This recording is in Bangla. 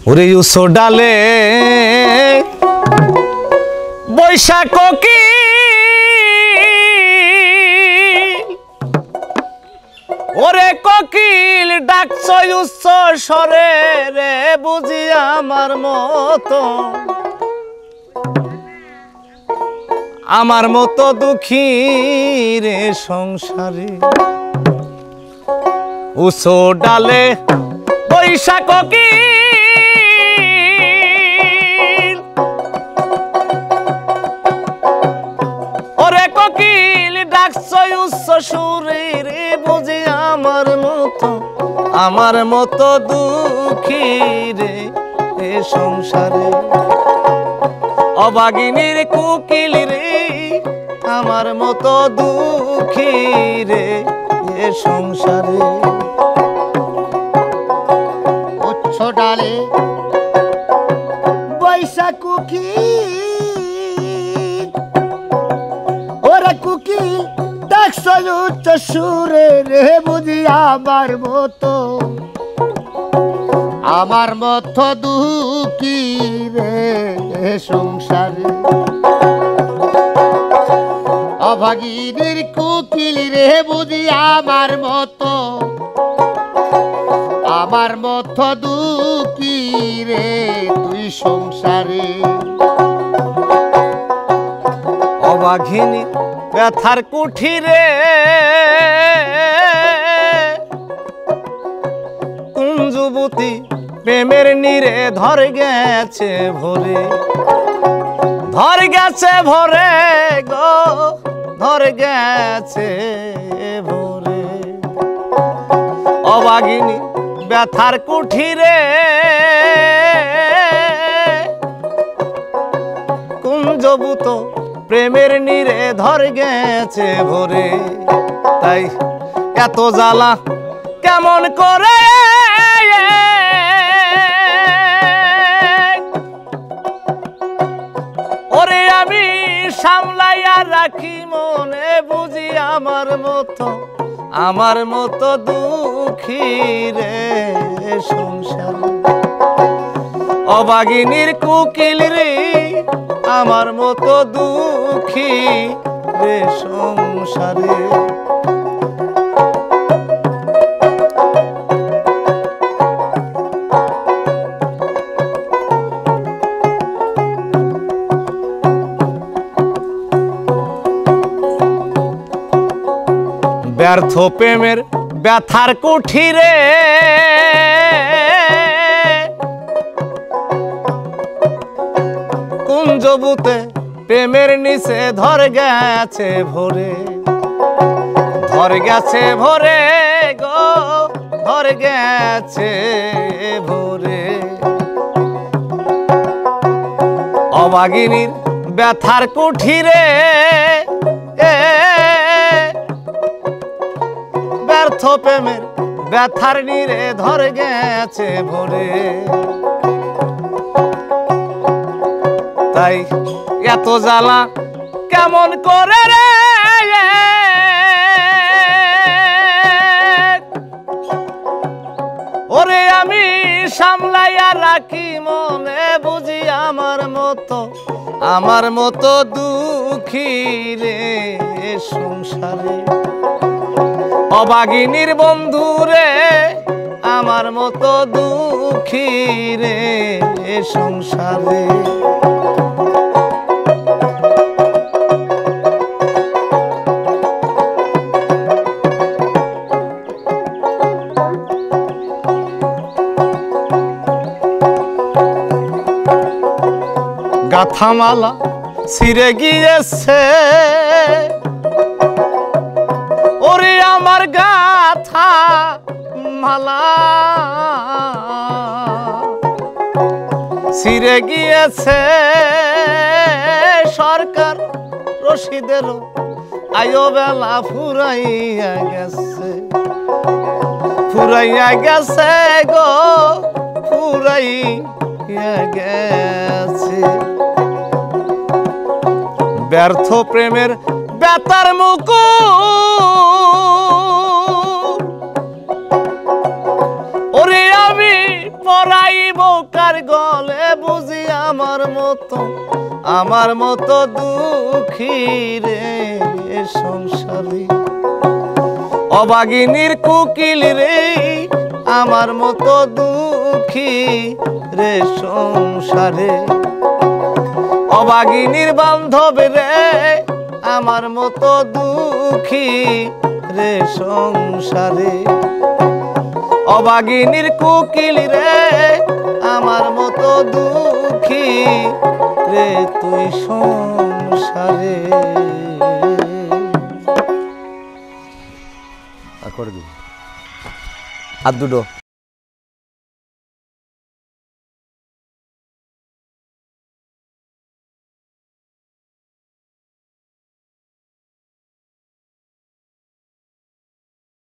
ওরে উসো ডালে বৈশাখ কি ওরে কোকিল ডাকছো উচ্চ স্বরে রে বুঝি আমার মতো দুঃখী রে সংসারে উসো ডালে বৈশাখ কি ওরে কোকিল ডাকছো উচ্চ সুরে রে বুঝি আমার মতো দুঃখী রে এ সংসারে অভাগিনীর কোকিল রে আমার মতো দুঃখী রে এ সংসারে উচ্চ ডালে বৈশাখ কোকিল ওরে কোকিল ডাকছো উচ্চ সুরে রে বুঝি আমার মতো দুঃখী রে সংসারে অভাগিনীর কোকিল রে বুঝি আমার মতো দুঃখী রে তুই সংসারে অভাগিনী ব্যথার কুঠিরে কুঞ্জবতী প্রেমের নীরে ধরে গেছে ভরে গো ধরে গেছে ভরে অভাগিনী ব্যথার কুঠিরে কুঞ্জবুত প্রেমের নীরে ধরে গেছে ভরে তাই এত জ্বালা কেমন করে ওরে আমি সামলাইয়া রাখি মনে বুঝি আমার মতো দুঃখী রে সংসার অভাগিনীর কোকিল রে আমার মতো দুঃখী রে সংসারে ব্যর্থ প্রেমের ব্যথার কুঠিরে কুঞ্জবুতে প্রেমের নিচে ধরে গেছে ভরে গো ধরে গেছে ভরে অভাগিনীর ব্যথার কুঠিরে ব্যর্থ প্রেমের ব্যথার নীরে ধরে গেছে ভরে তাই এত জ্বালা কেমন করে রে ওরে আমি সামলাইয়া রাখি মনে বুঝি আমার মতো দুঃখী রে সংসারে অভাগিনীর বন্ধু রে আমার মতো দুঃখী রে সংসারে গাথামালা ছিঁড়ে গিয়েছে ওরে আমার গাথা মালা ছিঁড়ে গিয়েছে সরকার রশিদেরও আয়ো বেলা ফুরাইয়া গেছে গো ফুরাইয়া গেছে ব্যর্থ প্রেমের ব্যথার মুকুট ওরে আমি পরাইব বোকার গলে বুঝি আমার মতো দুঃখী রে সংসারে অভাগিনীর কোকিল রে আমার মতো দুঃখী রে সংসারে অভাগিনীর বান্ধব রে আমার মতো দুঃখী রে সংসারে অভাগিনীর কোকিল রে আমার মতো দুঃখী রে তুই সংসারে। করে দিবি আর দুটো